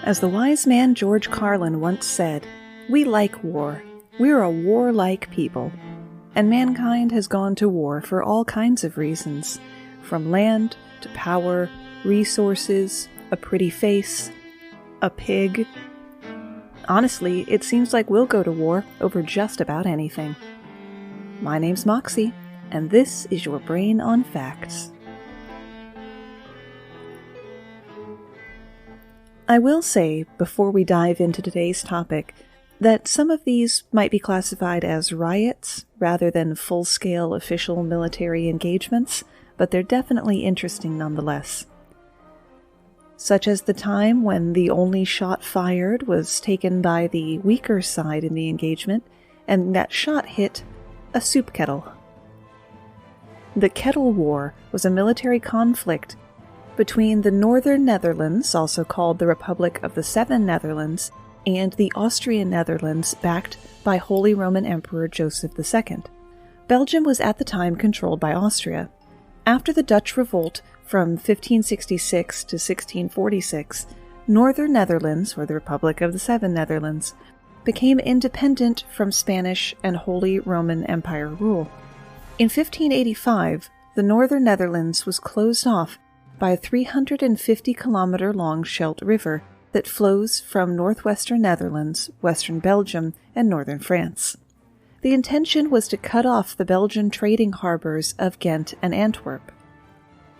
As the wise man George Carlin once said, "We like war. We're a warlike people." And mankind has gone to war for all kinds of reasons, from land to power, resources, a pretty face, a pig. Honestly, it seems like we'll go to war over just about anything. My name's Moxie, and this is your Brain on Facts. I will say, before we dive into today's topic, that some of these might be classified as riots rather than full-scale official military engagements, but they're definitely interesting nonetheless. Such as the time when the only shot fired was taken by the weaker side in the engagement, and that shot hit a soup kettle. The Kettle War was a military conflict between the Northern Netherlands, also called the Republic of the Seven Netherlands, and the Austrian Netherlands, backed by Holy Roman Emperor Joseph II. Belgium was at the time controlled by Austria. After the Dutch revolt from 1566 to 1646, Northern Netherlands, or the Republic of the Seven Netherlands, became independent from Spanish and Holy Roman Empire rule. In 1585, the Northern Netherlands was closed off by a 350-kilometer-long Scheldt River that flows from northwestern Netherlands, western Belgium, and northern France. The intention was to cut off the Belgian trading harbors of Ghent and Antwerp.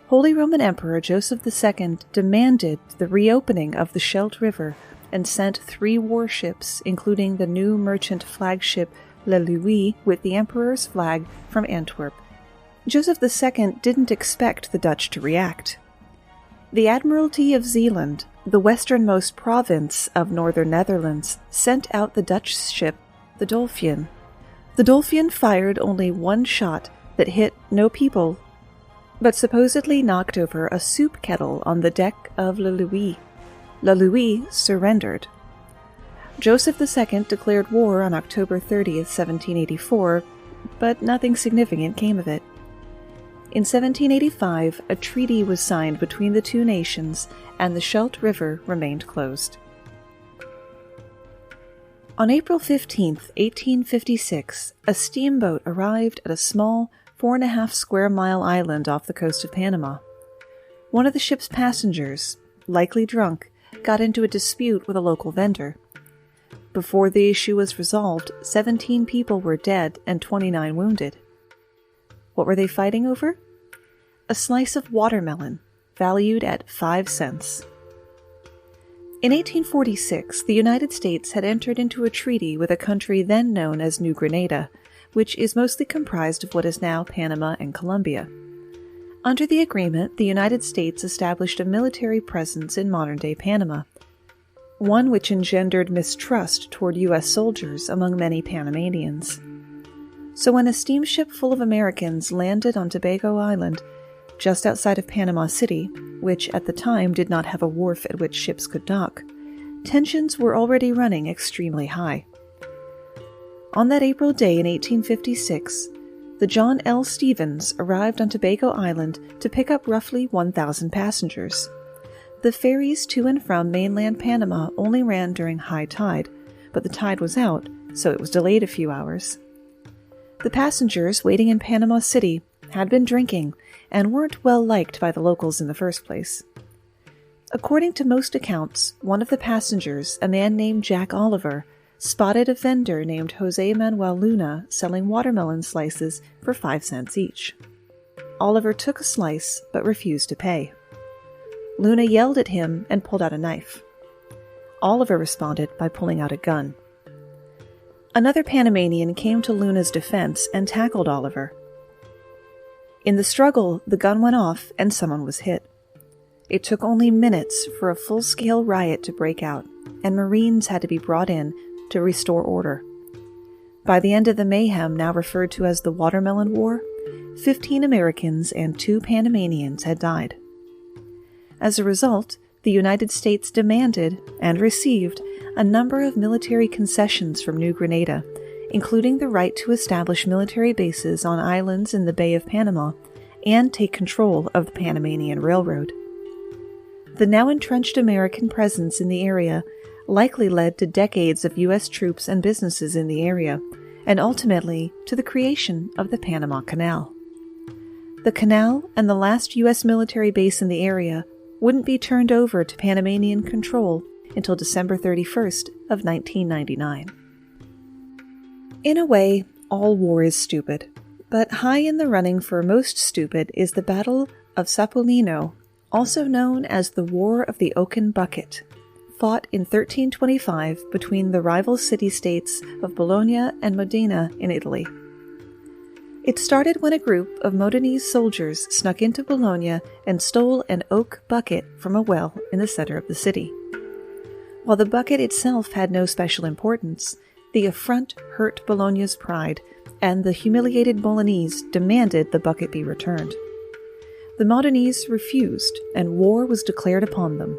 Holy Roman Emperor Joseph II demanded the reopening of the Scheldt River and sent 3 warships, including the new merchant flagship Le Louis with the Emperor's flag from Antwerp. Joseph II didn't expect the Dutch to react. The Admiralty of Zeeland, the westernmost province of northern Netherlands, sent out the Dutch ship, the Dolphin. The Dolphin fired only 1 shot that hit no people, but supposedly knocked over a soup kettle on the deck of Le Louis. Le Louis surrendered. Joseph II declared war on October 30th, 1784, but nothing significant came of it. In 1785, a treaty was signed between the two nations, and the Scheldt River remained closed. On April 15, 1856, a steamboat arrived at a small 4.5-square-mile island off the coast of Panama. One of the ship's passengers, likely drunk, got into a dispute with a local vendor. Before the issue was resolved, 17 people were dead and 29 wounded. What were they fighting over? A slice of watermelon, valued at 5 cents. In 1846, the United States had entered into a treaty with a country then known as New Granada, which is mostly comprised of what is now Panama and Colombia. Under the agreement, the United States established a military presence in modern-day Panama, one which engendered mistrust toward U.S. soldiers among many Panamanians. So when a steamship full of Americans landed on Tobago Island, just outside of Panama City, which at the time did not have a wharf at which ships could dock, tensions were already running extremely high. On that April day in 1856, the John L. Stevens arrived on Tobago Island to pick up roughly 1,000 passengers. The ferries to and from mainland Panama only ran during high tide, but the tide was out, so it was delayed a few hours. The passengers waiting in Panama City had been drinking and weren't well liked by the locals in the first place. According to most accounts, one of the passengers, a man named Jack Oliver, spotted a vendor named Jose Manuel Luna selling watermelon slices for 5 cents each. Oliver took a slice but refused to pay. Luna yelled at him and pulled out a knife. Oliver responded by pulling out a gun. Another Panamanian came to Luna's defense and tackled Oliver. In the struggle, the gun went off and someone was hit. It took only minutes for a full-scale riot to break out, and Marines had to be brought in to restore order. By the end of the mayhem, now referred to as the Watermelon War, 15 Americans and 2 Panamanians had died. As a result, the United States demanded, and received, a number of military concessions from New Granada, including the right to establish military bases on islands in the Bay of Panama and take control of the Panamanian Railroad. The now entrenched American presence in the area likely led to decades of U.S. troops and businesses in the area, and ultimately to the creation of the Panama Canal. The canal and the last U.S. military base in the area wouldn't be turned over to Panamanian control until December 31st of 1999. In a way, all war is stupid, but high in the running for most stupid is the Battle of Sapolino, also known as the War of the Oaken Bucket, fought in 1325 between the rival city-states of Bologna and Modena in Italy. It started when a group of Modenese soldiers snuck into Bologna and stole an oak bucket from a well in the center of the city. While the bucket itself had no special importance, the affront hurt Bologna's pride, and the humiliated Bolognese demanded the bucket be returned. The Modenese refused, and war was declared upon them.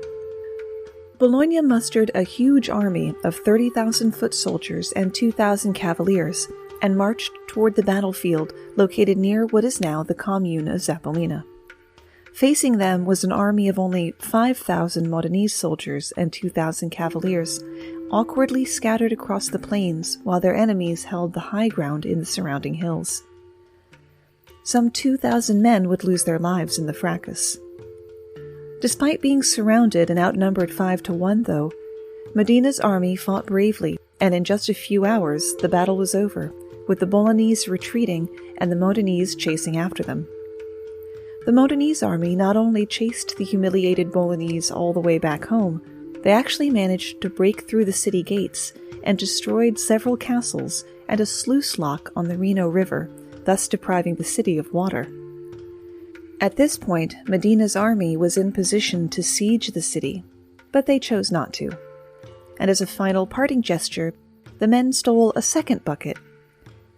Bologna mustered a huge army of 30,000 foot soldiers and 2,000 cavaliers, and marched toward the battlefield located near what is now the commune of Zappolina. Facing them was an army of only 5,000 Modenese soldiers and 2,000 cavaliers, awkwardly scattered across the plains while their enemies held the high ground in the surrounding hills. Some 2,000 men would lose their lives in the fracas. Despite being surrounded and outnumbered 5-1, though, Modena's army fought bravely, and in just a few hours the battle was over, with the Bolognese retreating and the Modenese chasing after them. The Modenese army not only chased the humiliated Bolognese all the way back home, they actually managed to break through the city gates and destroyed several castles and a sluice lock on the Reno River, thus depriving the city of water. At this point, Modena's army was in position to siege the city, but they chose not to. And as a final parting gesture, the men stole a second bucket,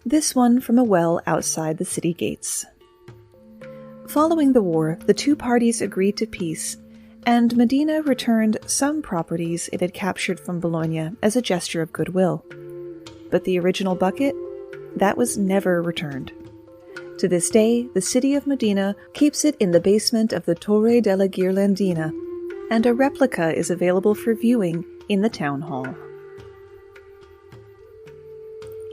this one from a well outside the city gates. Following the war, the two parties agreed to peace, and Modena returned some properties it had captured from Bologna as a gesture of goodwill. But the original bucket, that was never returned. To this day, the city of Modena keeps it in the basement of the Torre della Ghirlandina, and a replica is available for viewing in the town hall.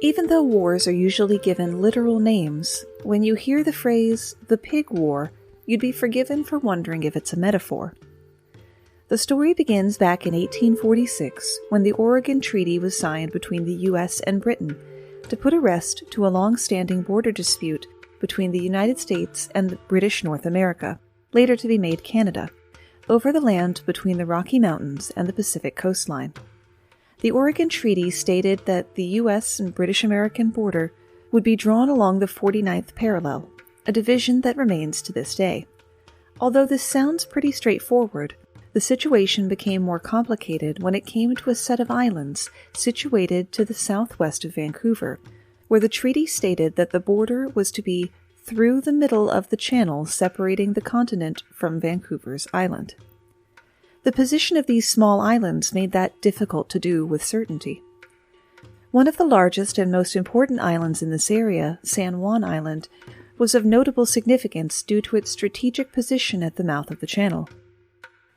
Even though wars are usually given literal names, when you hear the phrase, the Pig War, you'd be forgiven for wondering if it's a metaphor. The story begins back in 1846, when the Oregon Treaty was signed between the U.S. and Britain to put a rest to a long-standing border dispute between the United States and British North America, later to be made Canada, over the land between the Rocky Mountains and the Pacific coastline. The Oregon Treaty stated that the U.S. and British American border would be drawn along the 49th parallel, a division that remains to this day. Although this sounds pretty straightforward, the situation became more complicated when it came to a set of islands situated to the southwest of Vancouver, where the treaty stated that the border was to be through the middle of the channel separating the continent from Vancouver's island. The position of these small islands made that difficult to do with certainty. One of the largest and most important islands in this area, San Juan Island, was of notable significance due to its strategic position at the mouth of the channel.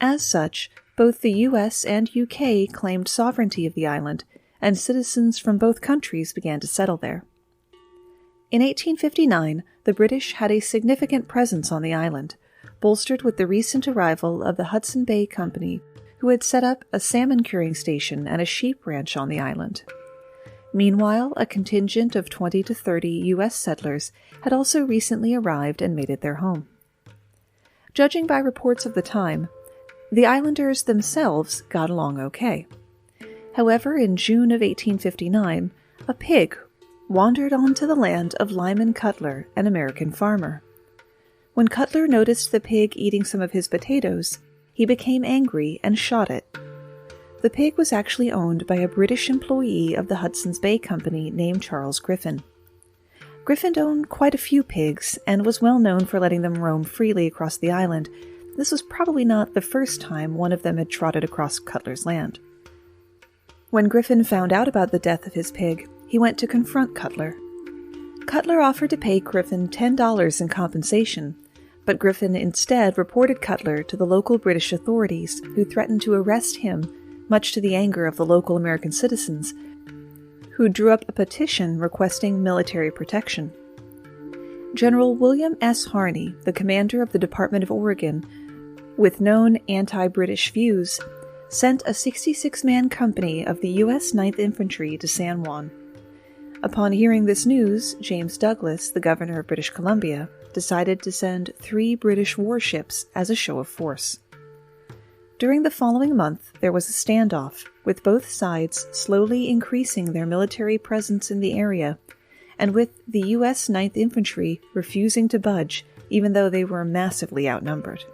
As such, both the U.S. and UK claimed sovereignty of the island, and citizens from both countries began to settle there. In 1859, the British had a significant presence on the island, bolstered with the recent arrival of the Hudson Bay Company, who had set up a salmon curing station and a sheep ranch on the island. Meanwhile, a contingent of 20 to 30 U.S. settlers had also recently arrived and made it their home. Judging by reports of the time, the islanders themselves got along okay. However, in June of 1859, a pig wandered onto the land of Lyman Cutler, an American farmer. When Cutler noticed the pig eating some of his potatoes, he became angry and shot it. The pig was actually owned by a British employee of the Hudson's Bay Company named Charles Griffin. Griffin owned quite a few pigs and was well known for letting them roam freely across the island. This was probably not the first time one of them had trotted across Cutler's land. When Griffin found out about the death of his pig, he went to confront Cutler. Cutler offered to pay Griffin $10 in compensation, but Griffin instead reported Cutler to the local British authorities, who threatened to arrest him, much to the anger of the local American citizens, who drew up a petition requesting military protection. General William S. Harney, the commander of the Department of Oregon, with known anti-British views, sent a 66-man company of the U.S. 9th Infantry to San Juan. Upon hearing this news, James Douglas, the governor of British Columbia, decided to send 3 British warships as a show of force. During the following month, there was a standoff, with both sides slowly increasing their military presence in the area, and with the U.S. 9th Infantry refusing to budge, even though they were massively outnumbered.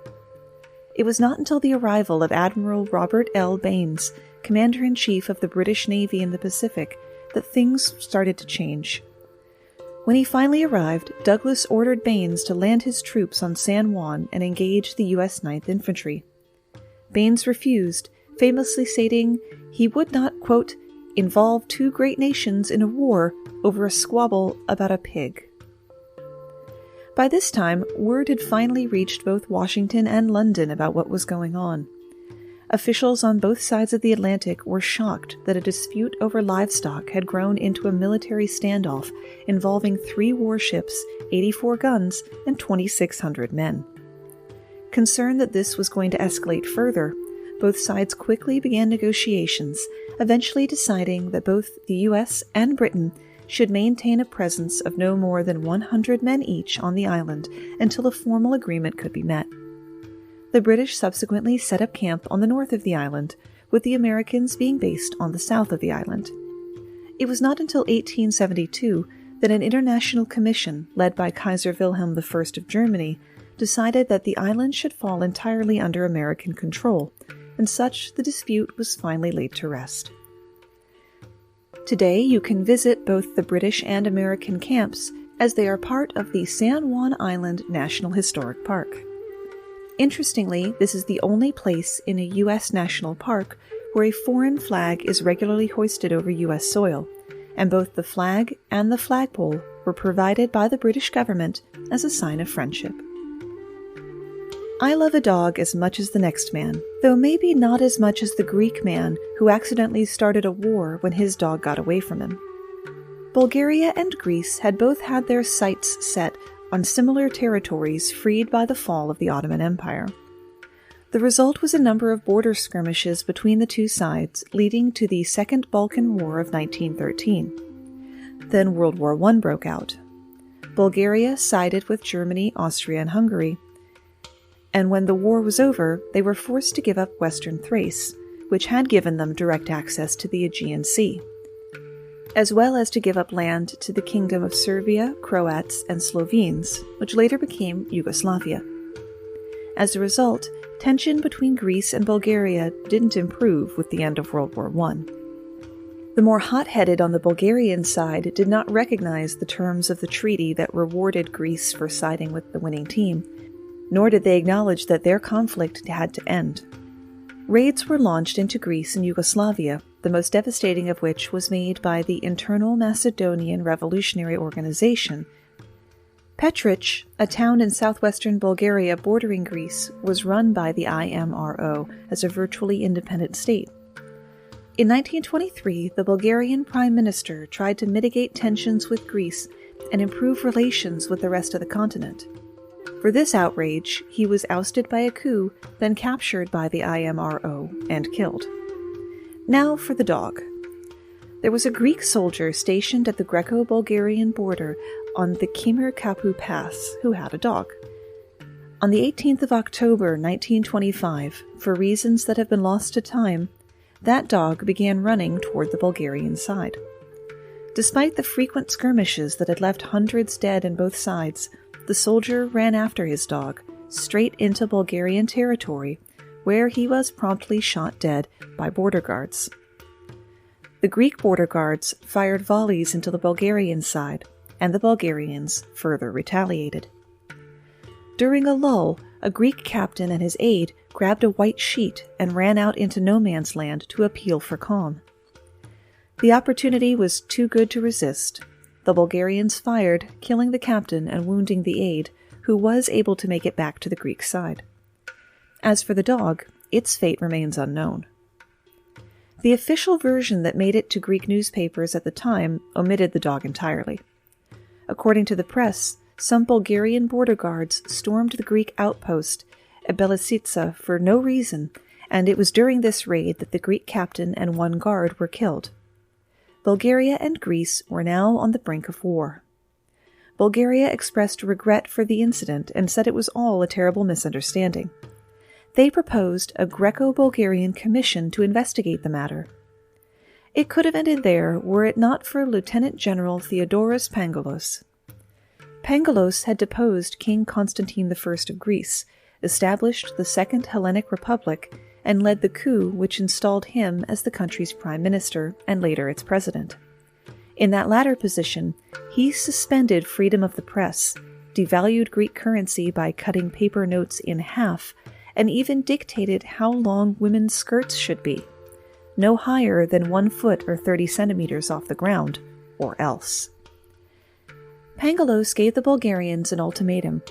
It was not until the arrival of Admiral Robert L. Baines, Commander-in-Chief of the British Navy in the Pacific, that things started to change. When he finally arrived, Douglas ordered Baines to land his troops on San Juan and engage the U.S. 9th Infantry. Baines refused, famously stating he would not, quote, involve 2 great nations in a war over a squabble about a pig. By this time, word had finally reached both Washington and London about what was going on. Officials on both sides of the Atlantic were shocked that a dispute over livestock had grown into a military standoff involving 3 warships, 84 guns, and 2,600 men. Concerned that this was going to escalate further, both sides quickly began negotiations, eventually deciding that both the U.S. and Britain should maintain a presence of no more than 100 men each on the island until a formal agreement could be met. The British subsequently set up camp on the north of the island, with the Americans being based on the south of the island. It was not until 1872 that an international commission, led by Kaiser Wilhelm I of Germany, decided that the island should fall entirely under American control, and such the dispute was finally laid to rest. Today you can visit both the British and American camps, as they are part of the San Juan Island National Historic Park. Interestingly, this is the only place in a U.S. national park where a foreign flag is regularly hoisted over U.S. soil, and both the flag and the flagpole were provided by the British government as a sign of friendship. I love a dog as much as the next man, though maybe not as much as the Greek man who accidentally started a war when his dog got away from him. Bulgaria and Greece had both had their sights set on similar territories freed by the fall of the Ottoman Empire. The result was a number of border skirmishes between the two sides, leading to the Second Balkan War of 1913. Then World War I broke out. Bulgaria sided with Germany, Austria, and Hungary, and when the war was over, they were forced to give up Western Thrace, which had given them direct access to the Aegean Sea, as well as to give up land to the Kingdom of Serbia, Croats, and Slovenes, which later became Yugoslavia. As a result, tension between Greece and Bulgaria didn't improve with the end of World War I. The more hot-headed on the Bulgarian side did not recognize the terms of the treaty that rewarded Greece for siding with the winning team, nor did they acknowledge that their conflict had to end. Raids were launched into Greece and Yugoslavia, the most devastating of which was made by the Internal Macedonian Revolutionary Organization. Petrich, a town in southwestern Bulgaria bordering Greece, was run by the IMRO as a virtually independent state. In 1923, the Bulgarian Prime Minister tried to mitigate tensions with Greece and improve relations with the rest of the continent. For this outrage, he was ousted by a coup, then captured by the IMRO and killed. Now for the dog. There was a Greek soldier stationed at the Greco-Bulgarian border on the Khmer Kapu Pass who had a dog. On the 18th of October 1925, for reasons that have been lost to time, that dog began running toward the Bulgarian side. Despite the frequent skirmishes that had left hundreds dead on both sides, the soldier ran after his dog, straight into Bulgarian territory, where he was promptly shot dead by border guards. The Greek border guards fired volleys into the Bulgarian side, and the Bulgarians further retaliated. During a lull, a Greek captain and his aide grabbed a white sheet and ran out into no man's land to appeal for calm. The opportunity was too good to resist. The Bulgarians fired, killing the captain and wounding the aide, who was able to make it back to the Greek side. As for the dog, its fate remains unknown. The official version that made it to Greek newspapers at the time omitted the dog entirely. According to the press, some Bulgarian border guards stormed the Greek outpost at Belisica for no reason, and it was during this raid that the Greek captain and one guard were killed. Bulgaria and Greece were now on the brink of war. Bulgaria expressed regret for the incident and said it was all a terrible misunderstanding. They proposed a Greco-Bulgarian commission to investigate the matter. It could have ended there were it not for Lieutenant General Theodoros Pangalos. Pangalos had deposed King Constantine I of Greece, established the Second Hellenic Republic, and led the coup which installed him as the country's prime minister and later its president. In that latter position, he suspended freedom of the press, devalued Greek currency by cutting paper notes in half, and even dictated how long women's skirts should be, no higher than 1 foot or 30 centimeters off the ground, or else. Pangalos gave the Bulgarians an ultimatum: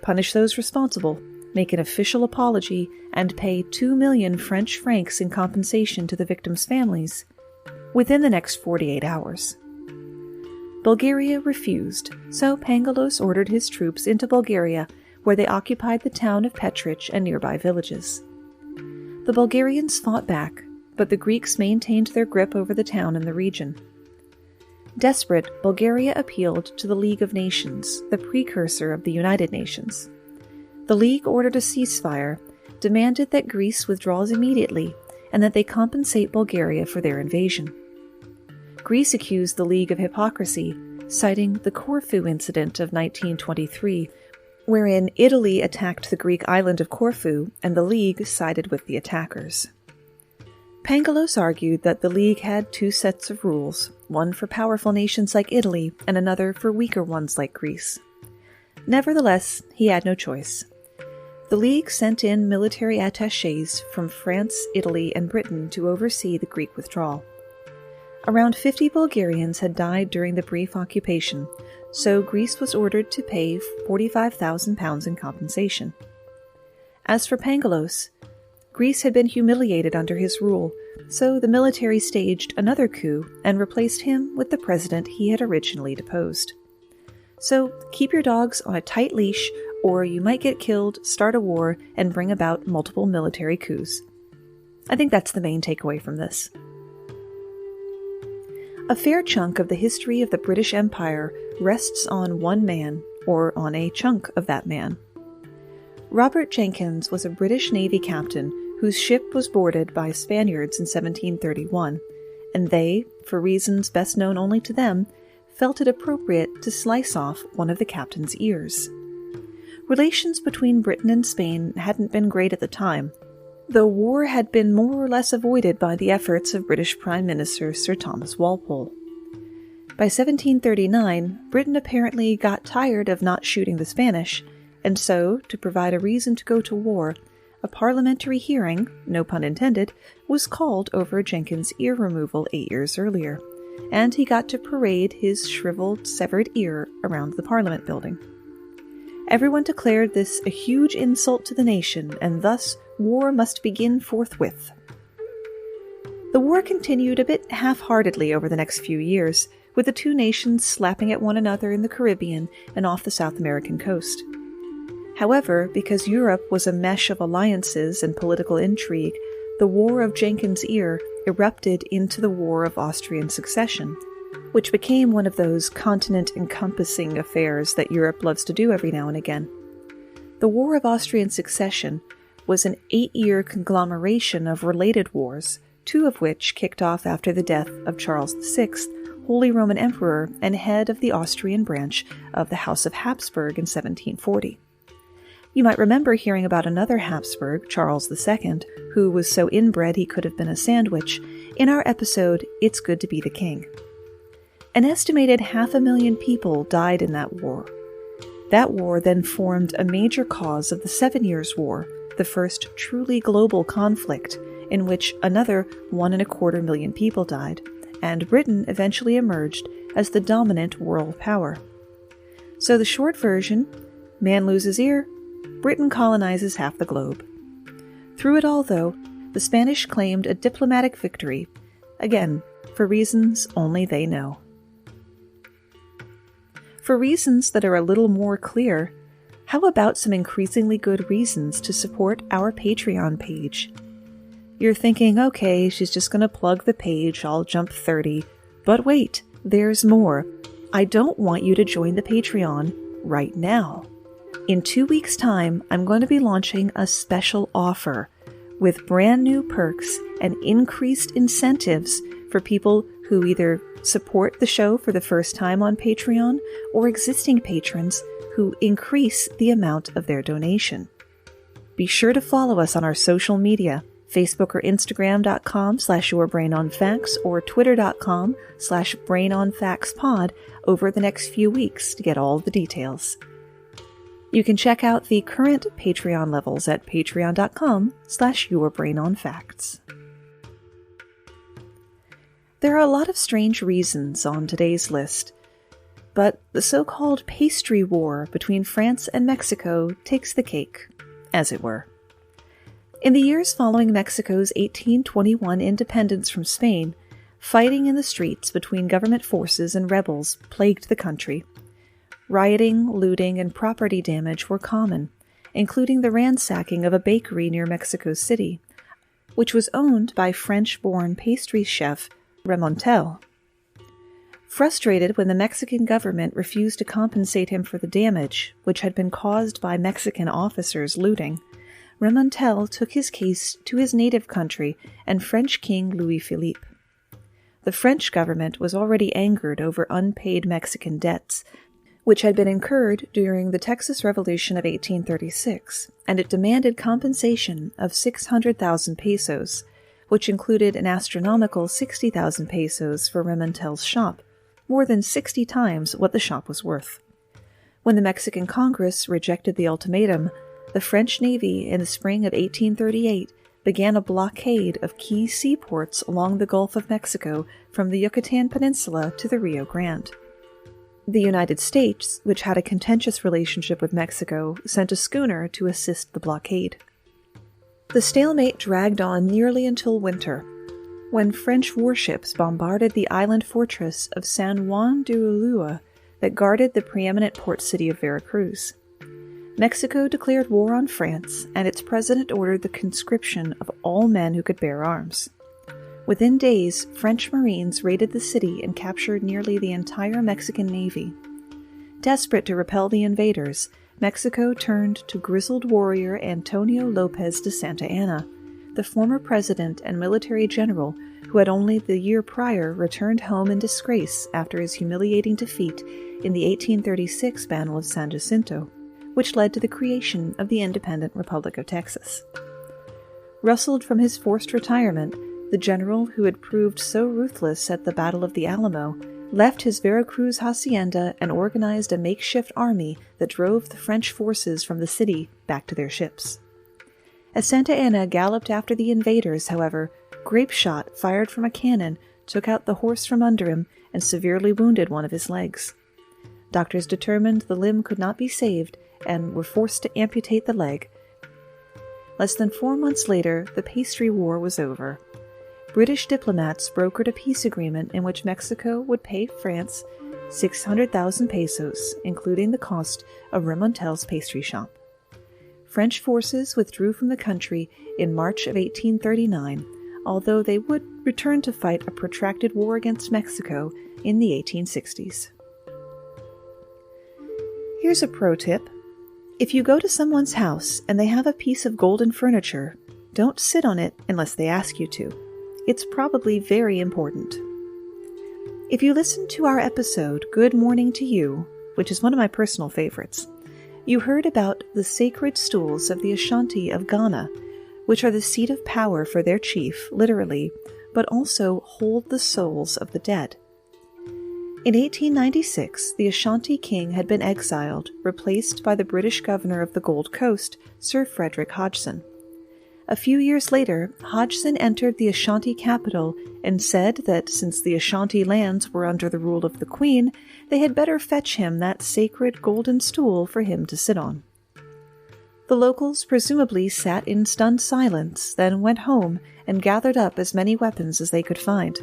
punish those responsible, make an official apology, and pay 2 million French francs in compensation to the victims' families within the next 48 hours. Bulgaria refused, so Pangalos ordered his troops into Bulgaria, where they occupied the town of Petrich and nearby villages. The Bulgarians fought back, but the Greeks maintained their grip over the town and the region. Desperate, Bulgaria appealed to the League of Nations, the precursor of the United Nations. The League ordered a ceasefire, demanded that Greece withdraws immediately, and that they compensate Bulgaria for their invasion. Greece accused the League of hypocrisy, citing the Corfu incident of 1923, wherein Italy attacked the Greek island of Corfu and the League sided with the attackers. Pangalos argued that the League had 2 sets of rules, one for powerful nations like Italy and another for weaker ones like Greece. Nevertheless, he had no choice. The League sent in military attachés from France, Italy, and Britain to oversee the Greek withdrawal. Around 50 Bulgarians had died during the brief occupation, so Greece was ordered to pay £45,000 in compensation. As for Pangalos, Greece had been humiliated under his rule, so the military staged another coup and replaced him with the president he had originally deposed. So keep your dogs on a tight leash, or you might get killed, start a war, and bring about multiple military coups. I think that's the main takeaway from this. A fair chunk of the history of the British Empire rests on one man, or on a chunk of that man. Robert Jenkins was a British Navy captain whose ship was boarded by Spaniards in 1731, and they, for reasons best known only to them, felt it appropriate to slice off one of the captain's ears. Relations between Britain and Spain hadn't been great at the time, though war had been more or less avoided by the efforts of British Prime Minister Sir Thomas Walpole. By 1739, Britain apparently got tired of not shooting the Spanish, and so, to provide a reason to go to war, a parliamentary hearing, no pun intended, was called over Jenkins' ear removal 8 years earlier, and he got to parade his shriveled, severed ear around the Parliament building. Everyone declared this a huge insult to the nation, and thus war must begin forthwith. The war continued a bit half-heartedly over the next few years, with the two nations slapping at one another in the Caribbean and off the South American coast. However, because Europe was a mesh of alliances and political intrigue, the War of Jenkins Ear erupted into the War of Austrian Succession, which became one of those continent-encompassing affairs that Europe loves to do every now and again. The War of Austrian Succession was an 8-year conglomeration of related wars, 2 of which kicked off after the death of Charles VI, Holy Roman Emperor and head of the Austrian branch of the House of Habsburg in 1740. You might remember hearing about another Habsburg, Charles II, who was so inbred he could have been a sandwich, in our episode, It's Good to Be the King. An estimated 500,000 people died in that war. That war then formed a major cause of the 7 Years' War, the first truly global conflict, in which another 1.25 million people died, and Britain eventually emerged as the dominant world power. So the short version, Man loses ear, Britain colonizes half the globe. Through it all, though, the Spanish claimed a diplomatic victory, again, for reasons only they know. For reasons that are a little more clear, how about some increasingly good reasons to support our Patreon page? You're thinking, okay, she's just going to plug the page, I'll jump 30. But wait, there's more. I don't want you to join the Patreon right now. In 2 weeks' time, I'm going to be launching a special offer with brand new perks and increased incentives for people who either support the show for the first time on Patreon or existing patrons who increase the amount of their donation. Be sure to follow us on our social media, Facebook or Instagram.com/YourBrainOnFacts or Twitter.com/BrainOnFactsPod over the next few weeks to get all the details. You can check out the current Patreon levels at patreon.com/YourBrainOnFacts. There are a lot of strange reasons on today's list, but the so-called Pastry War between France and Mexico takes the cake, as it were. In the years following Mexico's 1821 independence from Spain, fighting in the streets between government forces and rebels plagued the country. Rioting, looting, and property damage were common, including the ransacking of a bakery near Mexico City, which was owned by French-born pastry chef Remontel. Frustrated when the Mexican government refused to compensate him for the damage, which had been caused by Mexican officers looting, Remontel took his case to his native country and French King Louis-Philippe. The French government was already angered over unpaid Mexican debts, which had been incurred during the Texas Revolution of 1836, and it demanded compensation of 600,000 pesos, which included an astronomical 60,000 pesos for Remontel's shop, more than 60 times what the shop was worth. When the Mexican Congress rejected the ultimatum, the French Navy in the spring of 1838 began a blockade of key seaports along the Gulf of Mexico from the Yucatan Peninsula to the Rio Grande. The United States, which had a contentious relationship with Mexico, sent a schooner to assist the blockade. The stalemate dragged on nearly until winter, when French warships bombarded the island fortress of San Juan de Ulua that guarded the preeminent port city of Veracruz. Mexico declared war on France, and its president ordered the conscription of all men who could bear arms. Within days, French Marines raided the city and captured nearly the entire Mexican Navy. Desperate to repel the invaders, Mexico turned to grizzled warrior Antonio Lopez de Santa Anna, the former president and military general who had only the year prior returned home in disgrace after his humiliating defeat in the 1836 Battle of San Jacinto, which led to the creation of the independent Republic of Texas. Rustled from his forced retirement, the general who had proved so ruthless at the Battle of the Alamo left his Veracruz hacienda and organized a makeshift army that drove the French forces from the city back to their ships. As Santa Anna galloped after the invaders, however, grape shot fired from a cannon took out the horse from under him and severely wounded one of his legs. Doctors determined the limb could not be saved and were forced to amputate the leg. Less than 4 months later, the Pastry War was over. British diplomats brokered a peace agreement in which Mexico would pay France 600,000 pesos, including the cost of Remontel's pastry shop. French forces withdrew from the country in March of 1839, although they would return to fight a protracted war against Mexico in the 1860s. Here's a pro tip. If you go to someone's house and they have a piece of golden furniture, don't sit on it unless they ask you to. It's probably very important. If you listened to our episode, Good Morning to You, which is one of my personal favorites, you heard about the sacred stools of the Ashanti of Ghana, which are the seat of power for their chief, literally, but also hold the souls of the dead. In 1896, the Ashanti king had been exiled, replaced by the British governor of the Gold Coast, Sir Frederick Hodgson. A few years later, Hodgson entered the Ashanti capital and said that since the Ashanti lands were under the rule of the Queen, they had better fetch him that sacred golden stool for him to sit on. The locals presumably sat in stunned silence, then went home and gathered up as many weapons as they could find.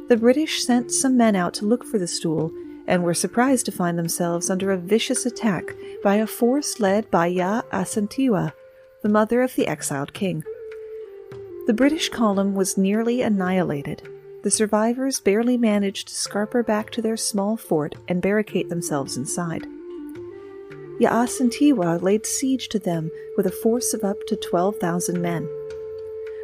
The British sent some men out to look for the stool, and were surprised to find themselves under a vicious attack by a force led by Ya Asantewa, the mother of the exiled king. The British column was nearly annihilated. The survivors barely managed to scarper back to their small fort and barricade themselves inside. Ya Asantewa laid siege to them with a force of up to 12,000 men.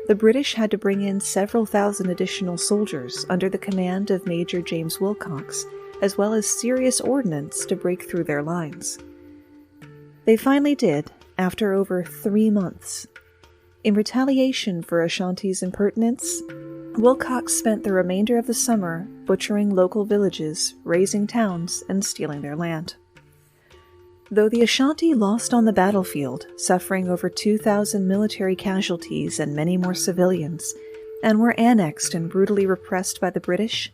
The British had to bring in several thousand additional soldiers under the command of Major James Wilcox, as well as serious ordnance to break through their lines. They finally did, after over 3 months. In retaliation for Ashanti's impertinence, Wilcox spent the remainder of the summer butchering local villages, razing towns, and stealing their land. Though the Ashanti lost on the battlefield, suffering over 2,000 military casualties and many more civilians, and were annexed and brutally repressed by the British,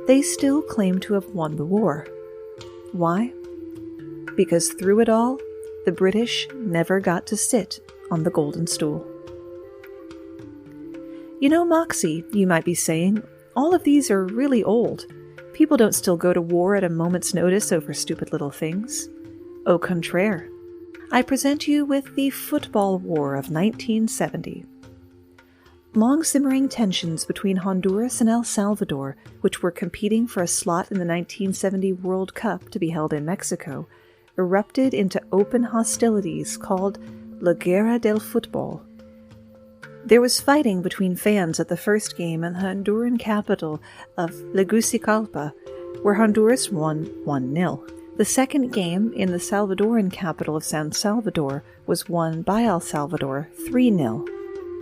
they still claim to have won the war. Why? Because through it all, the British never got to sit on the Golden Stool. You know, Moxie, you might be saying, all of these are really old. People don't still go to war at a moment's notice over stupid little things. Au contraire. I present you with the Football War of 1970. Long-simmering tensions between Honduras and El Salvador, which were competing for a slot in the 1970 World Cup to be held in Mexico, erupted into open hostilities called La Guerra del Fútbol. There was fighting between fans at the first game in the Honduran capital of Tegucigalpa, where Honduras won 1-0. The second game in the Salvadoran capital of San Salvador was won by El Salvador 3-0,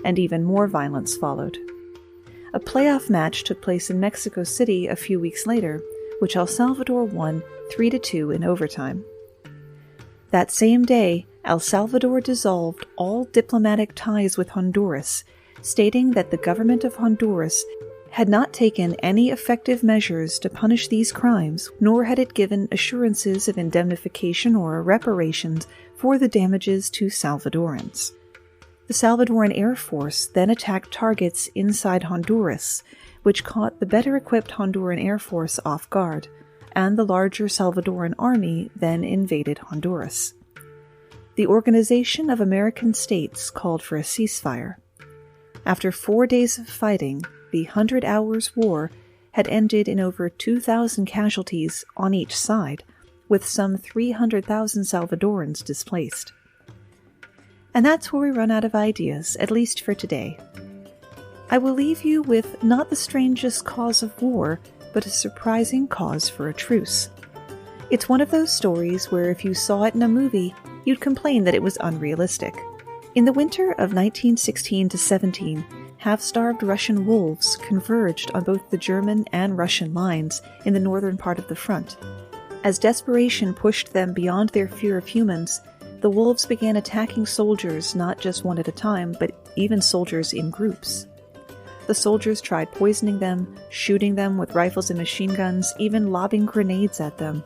and even more violence followed. A playoff match took place in Mexico City a few weeks later, which El Salvador won 3-2 in overtime. That same day, El Salvador dissolved all diplomatic ties with Honduras, stating that the government of Honduras had not taken any effective measures to punish these crimes, nor had it given assurances of indemnification or reparations for the damages to Salvadorans. The Salvadoran Air Force then attacked targets inside Honduras, which caught the better-equipped Honduran Air Force off guard, and the larger Salvadoran army then invaded Honduras. The Organization of American States called for a ceasefire. After 4 days of fighting, the 100 Hours War had ended in over 2,000 casualties on each side, with some 300,000 Salvadorans displaced. And that's where we run out of ideas, at least for today. I will leave you with not the strangest cause of war, but a surprising cause for a truce. It's one of those stories where if you saw it in a movie, you'd complain that it was unrealistic. In the winter of 1916-17, half-starved Russian wolves converged on both the German and Russian lines in the northern part of the front. As desperation pushed them beyond their fear of humans, the wolves began attacking soldiers not just one at a time, but even soldiers in groups. The soldiers tried poisoning them, shooting them with rifles and machine guns, even lobbing grenades at them.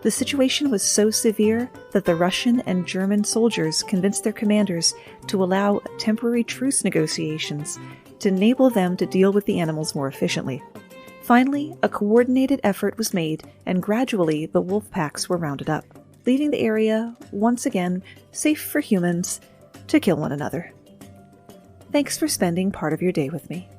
The situation was so severe that the Russian and German soldiers convinced their commanders to allow temporary truce negotiations to enable them to deal with the animals more efficiently. Finally, a coordinated effort was made, and gradually the wolf packs were rounded up, leaving the area, once again, safe for humans to kill one another. Thanks for spending part of your day with me.